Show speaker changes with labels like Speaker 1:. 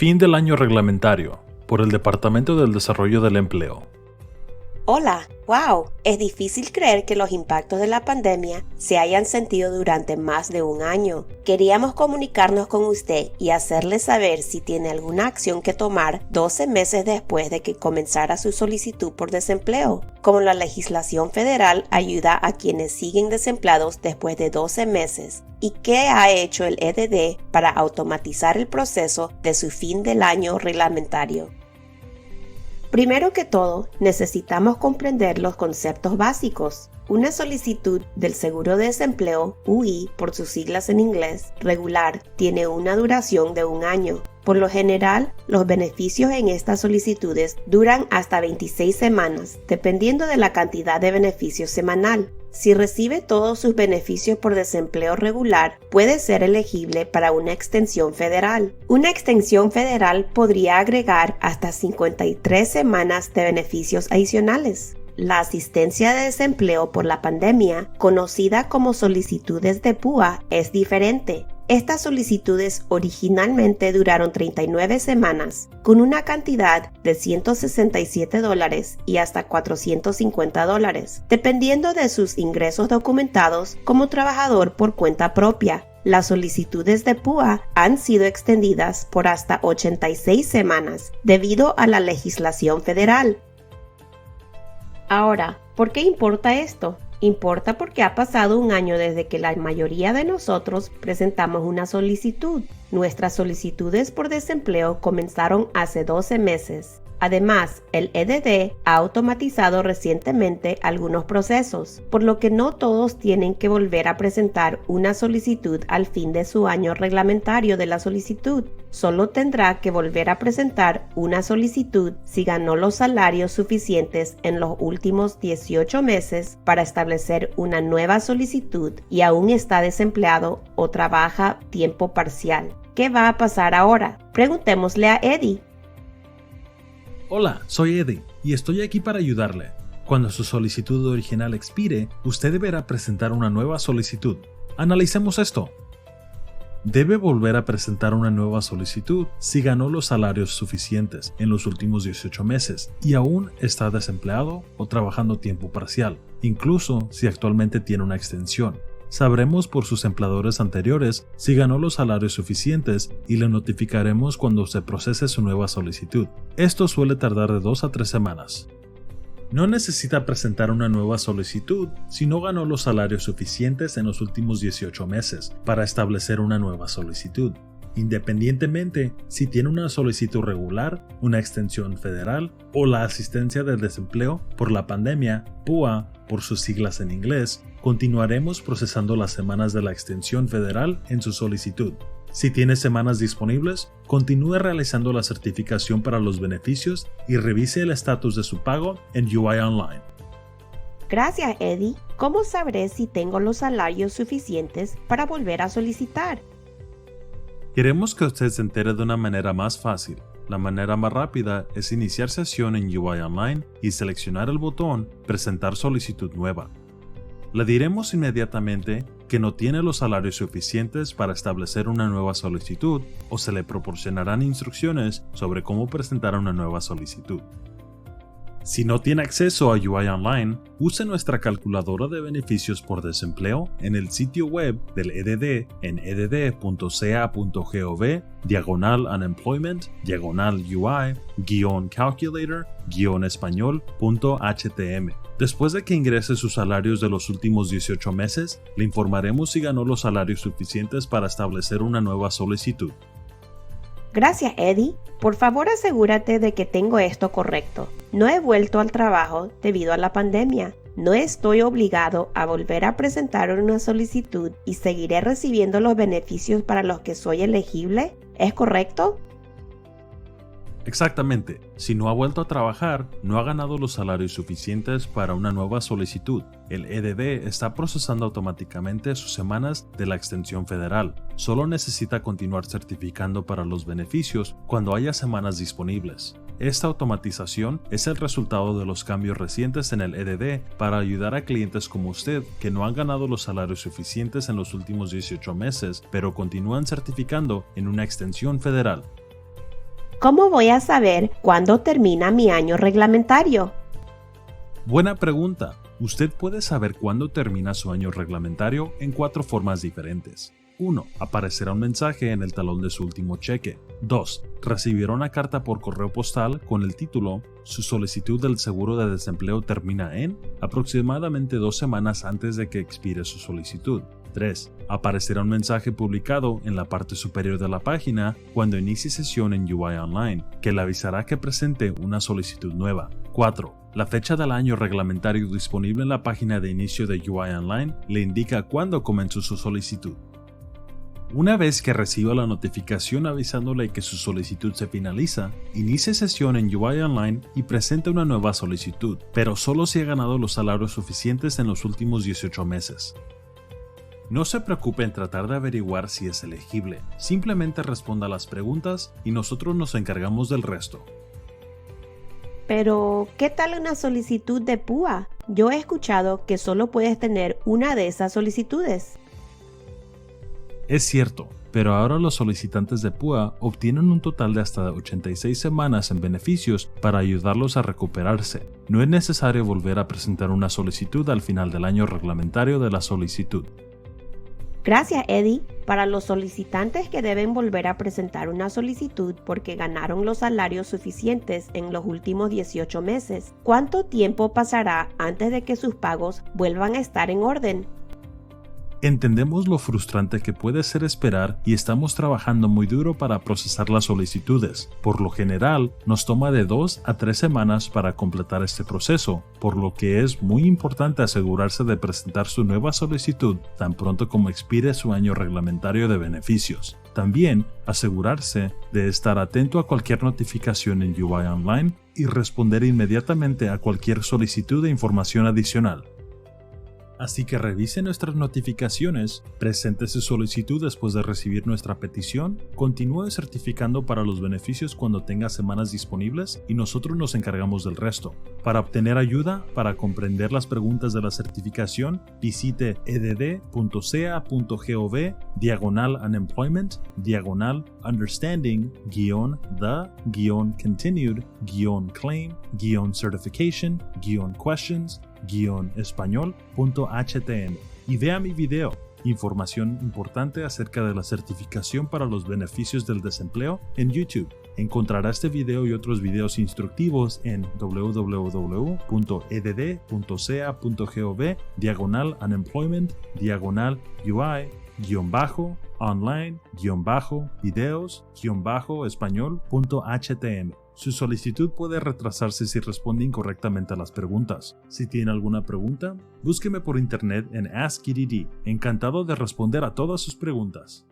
Speaker 1: Fin del año reglamentario por el Departamento del Desarrollo del Empleo.
Speaker 2: Hola, wow, es difícil creer que los impactos de la pandemia se hayan sentido durante más de un año. Queríamos comunicarnos con usted y hacerle saber si tiene alguna acción que tomar 12 meses después de que comenzara su solicitud por desempleo, como la legislación federal ayuda a quienes siguen desempleados después de 12 meses. ¿Y qué ha hecho el EDD para automatizar el proceso de su fin del año reglamentario? Primero que todo, necesitamos comprender los conceptos básicos. Una solicitud del seguro de desempleo, UI por sus siglas en inglés, regular, tiene una duración de un año. Por lo general, los beneficios en estas solicitudes duran hasta 26 semanas, dependiendo de la cantidad de beneficios semanal. Si recibe todos sus beneficios por desempleo regular, puede ser elegible para una extensión federal. Una extensión federal podría agregar hasta 53 semanas de beneficios adicionales. La asistencia de desempleo por la pandemia, conocida como solicitudes de PUA, es diferente. Estas solicitudes originalmente duraron 39 semanas, con una cantidad de $167 y hasta $450, dependiendo de sus ingresos documentados como trabajador por cuenta propia. Las solicitudes de PUA han sido extendidas por hasta 86 semanas debido a la legislación federal. Ahora, ¿por qué importa esto? Importa porque ha pasado un año desde que la mayoría de nosotros presentamos una solicitud. Nuestras solicitudes por desempleo comenzaron hace 12 meses. Además, el EDD ha automatizado recientemente algunos procesos, por lo que no todos tienen que volver a presentar una solicitud al fin de su año reglamentario de la solicitud. Solo tendrá que volver a presentar una solicitud si ganó los salarios suficientes en los últimos 18 meses para establecer una nueva solicitud y aún está desempleado o trabaja tiempo parcial. ¿Qué va a pasar ahora? Preguntémosle a Eddie.
Speaker 1: Hola, soy Eddie y estoy aquí para ayudarle. Cuando su solicitud original expire, usted deberá presentar una nueva solicitud. Analicemos esto. Debe volver a presentar una nueva solicitud si ganó los salarios suficientes en los últimos 18 meses y aún está desempleado o trabajando tiempo parcial, incluso si actualmente tiene una extensión. Sabremos por sus empleadores anteriores si ganó los salarios suficientes y le notificaremos cuando se procese su nueva solicitud. Esto suele tardar de 2 a 3 semanas. No necesita presentar una nueva solicitud si no ganó los salarios suficientes en los últimos 18 meses para establecer una nueva solicitud. Independientemente si tiene una solicitud regular, una extensión federal o la asistencia del desempleo por la pandemia, PUA por sus siglas en inglés, continuaremos procesando las semanas de la extensión federal en su solicitud. Si tiene semanas disponibles, continúe realizando la certificación para los beneficios y revise el estatus de su pago en UI Online.
Speaker 2: Gracias, Eddie. ¿Cómo sabré si tengo los salarios suficientes para volver a solicitar?
Speaker 1: Queremos que usted se entere de una manera más fácil. La manera más rápida es iniciar sesión en UI Online y seleccionar el botón Presentar solicitud nueva. Le diremos inmediatamente que no tiene los salarios suficientes para establecer una nueva solicitud o se le proporcionarán instrucciones sobre cómo presentar una nueva solicitud. Si no tiene acceso a UI Online, use nuestra calculadora de beneficios por desempleo en el sitio web del EDD en edd.ca.gov/UI-calculator-español.htm. Después de que ingrese sus salarios de los últimos 18 meses, le informaremos si ganó los salarios suficientes para establecer una nueva solicitud.
Speaker 2: Gracias, Eddie. Por favor, asegúrate de que tengo esto correcto. No he vuelto al trabajo debido a la pandemia. No estoy obligado a volver a presentar una solicitud y seguiré recibiendo los beneficios para los que soy elegible. ¿Es correcto?
Speaker 1: Exactamente. Si no ha vuelto a trabajar, no ha ganado los salarios suficientes para una nueva solicitud. El EDD está procesando automáticamente sus semanas de la extensión federal. Solo necesita continuar certificando para los beneficios cuando haya semanas disponibles. Esta automatización es el resultado de los cambios recientes en el EDD para ayudar a clientes como usted que no han ganado los salarios suficientes en los últimos 18 meses, pero continúan certificando en una extensión federal.
Speaker 2: ¿Cómo voy a saber cuándo termina mi año reglamentario?
Speaker 1: Buena pregunta. Usted puede saber cuándo termina su año reglamentario en 4 formas diferentes. 1. Aparecerá un mensaje en el talón de su último cheque. 2. Recibirá una carta por correo postal con el título "Su solicitud del seguro de desempleo termina en", aproximadamente 2 semanas antes de que expire su solicitud. 3. Aparecerá un mensaje publicado en la parte superior de la página cuando inicie sesión en UI Online, que le avisará que presente una solicitud nueva. 4. La fecha del año reglamentario disponible en la página de inicio de UI Online le indica cuándo comenzó su solicitud. Una vez que reciba la notificación avisándole que su solicitud se finaliza, inicie sesión en UI Online y presente una nueva solicitud, pero solo si ha ganado los salarios suficientes en los últimos 18 meses. No se preocupe en tratar de averiguar si es elegible, simplemente responda a las preguntas y nosotros nos encargamos del resto.
Speaker 2: Pero, ¿qué tal una solicitud de PUA? Yo he escuchado que solo puedes tener una de esas solicitudes.
Speaker 1: Es cierto, pero ahora los solicitantes de PUA obtienen un total de hasta 86 semanas en beneficios para ayudarlos a recuperarse. No es necesario volver a presentar una solicitud al final del año reglamentario de la solicitud.
Speaker 2: Gracias, Eddie. Para los solicitantes que deben volver a presentar una solicitud porque ganaron los salarios suficientes en los últimos 18 meses, ¿cuánto tiempo pasará antes de que sus pagos vuelvan a estar en orden?
Speaker 1: Entendemos lo frustrante que puede ser esperar y estamos trabajando muy duro para procesar las solicitudes. Por lo general, nos toma de 2 a 3 semanas para completar este proceso, por lo que es muy importante asegurarse de presentar su nueva solicitud tan pronto como expire su año reglamentario de beneficios. También asegurarse de estar atento a cualquier notificación en UI Online y responder inmediatamente a cualquier solicitud de información adicional. Así que revise nuestras notificaciones, presente su solicitud después de recibir nuestra petición, continúe certificando para los beneficios cuando tenga semanas disponibles y nosotros nos encargamos del resto. Para obtener ayuda para comprender las preguntas de la certificación, visite edd.ca.gov/the-understanding-the-claim-certification-questions-español.htm y vea mi video, información importante acerca de la certificación para los beneficios del desempleo en YouTube. Encontrará este video y otros videos instructivos en www.edd.ca.gov/UI-online-videos-español.htm. Su solicitud puede retrasarse si responde incorrectamente a las preguntas. Si tiene alguna pregunta, búsqueme por internet en Ask EDD. Encantado de responder a todas sus preguntas.